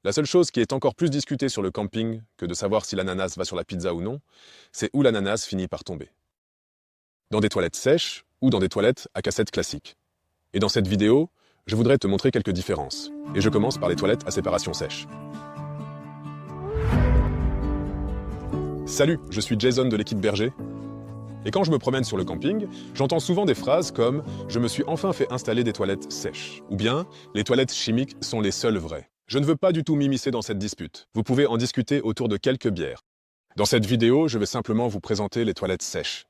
La seule chose qui est encore plus discutée sur le camping que de savoir si l'ananas va sur la pizza ou non, c'est où l'ananas finit par tomber. Dans des toilettes sèches ou dans des toilettes à cassette classiques. Et dans cette vidéo, je voudrais te montrer quelques différences. Et je commence par les toilettes à séparation sèche. Salut, je suis Jason de l'équipe Berger. Et quand je me promène sur le camping, j'entends souvent des phrases comme « Je me suis enfin fait installer des toilettes sèches » ou bien « Les toilettes chimiques sont les seules vraies ». Je ne veux pas du tout m'immiscer dans cette dispute. Vous pouvez en discuter autour de quelques bières. Dans cette vidéo, je vais simplement vous présenter les toilettes sèches.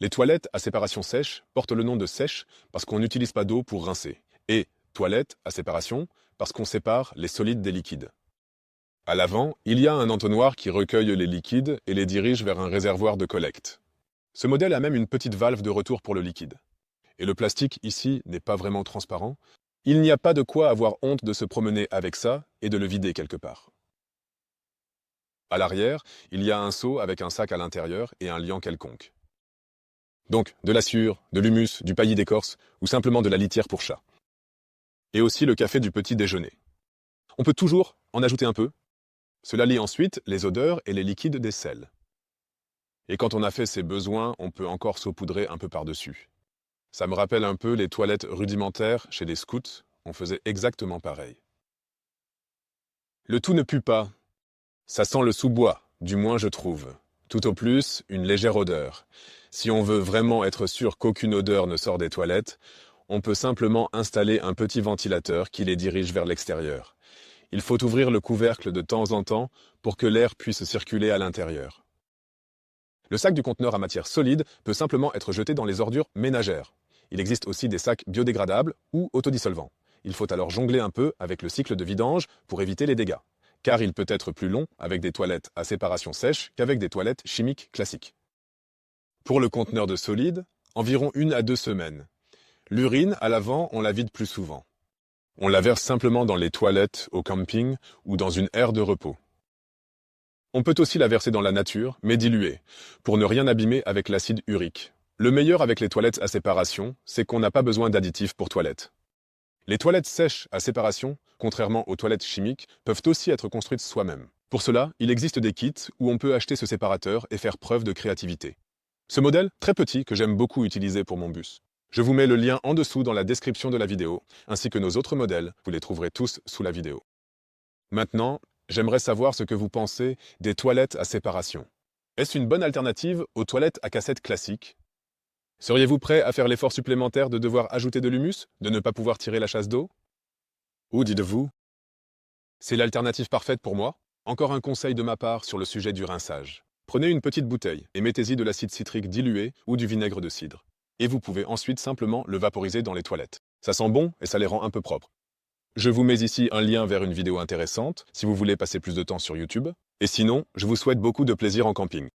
Les toilettes à séparation sèche portent le nom de sèche parce qu'on n'utilise pas d'eau pour rincer. Et toilettes à séparation parce qu'on sépare les solides des liquides. À l'avant, il y a un entonnoir qui recueille les liquides et les dirige vers un réservoir de collecte. Ce modèle a même une petite valve de retour pour le liquide. Et le plastique ici n'est pas vraiment transparent. Il n'y a pas de quoi avoir honte de se promener avec ça et de le vider quelque part. À l'arrière, il y a un seau avec un sac à l'intérieur et un liant quelconque. Donc, de la sueur, de l'humus, du paillis d'écorce ou simplement de la litière pour chat. Et aussi le café du petit déjeuner. On peut toujours en ajouter un peu. Cela lie ensuite les odeurs et les liquides des selles. Et quand on a fait ses besoins, on peut encore saupoudrer un peu par-dessus. Ça me rappelle un peu les toilettes rudimentaires chez les scouts, on faisait exactement pareil. Le tout ne pue pas. Ça sent le sous-bois, du moins je trouve. Tout au plus, une légère odeur. Si on veut vraiment être sûr qu'aucune odeur ne sort des toilettes, on peut simplement installer un petit ventilateur qui les dirige vers l'extérieur. Il faut ouvrir le couvercle de temps en temps pour que l'air puisse circuler à l'intérieur. Le sac du conteneur à matière solide peut simplement être jeté dans les ordures ménagères. Il existe aussi des sacs biodégradables ou autodissolvants. Il faut alors jongler un peu avec le cycle de vidange pour éviter les dégâts, car il peut être plus long avec des toilettes à séparation sèche qu'avec des toilettes chimiques classiques. Pour le conteneur de solide, environ 1 à 2 semaines. L'urine, à l'avant, on la vide plus souvent. On la verse simplement dans les toilettes au camping ou dans une aire de repos. On peut aussi la verser dans la nature, mais diluée, pour ne rien abîmer avec l'acide urique. Le meilleur avec les toilettes à séparation, c'est qu'on n'a pas besoin d'additifs pour toilettes. Les toilettes sèches à séparation, contrairement aux toilettes chimiques, peuvent aussi être construites soi-même. Pour cela, il existe des kits où on peut acheter ce séparateur et faire preuve de créativité. Ce modèle, très petit, que j'aime beaucoup utiliser pour mon bus. Je vous mets le lien en dessous dans la description de la vidéo, ainsi que nos autres modèles, vous les trouverez tous sous la vidéo. Maintenant, j'aimerais savoir ce que vous pensez des toilettes à séparation. Est-ce une bonne alternative aux toilettes à cassette classiques? Seriez-vous prêt à faire l'effort supplémentaire de devoir ajouter de l'humus, de ne pas pouvoir tirer la chasse d'eau? Ou dites-vous, c'est l'alternative parfaite pour moi? Encore un conseil de ma part sur le sujet du rinçage. Prenez une petite bouteille et mettez-y de l'acide citrique dilué ou du vinaigre de cidre. Et vous pouvez ensuite simplement le vaporiser dans les toilettes. Ça sent bon et ça les rend un peu propres. Je vous mets ici un lien vers une vidéo intéressante si vous voulez passer plus de temps sur YouTube. Et sinon, je vous souhaite beaucoup de plaisir en camping.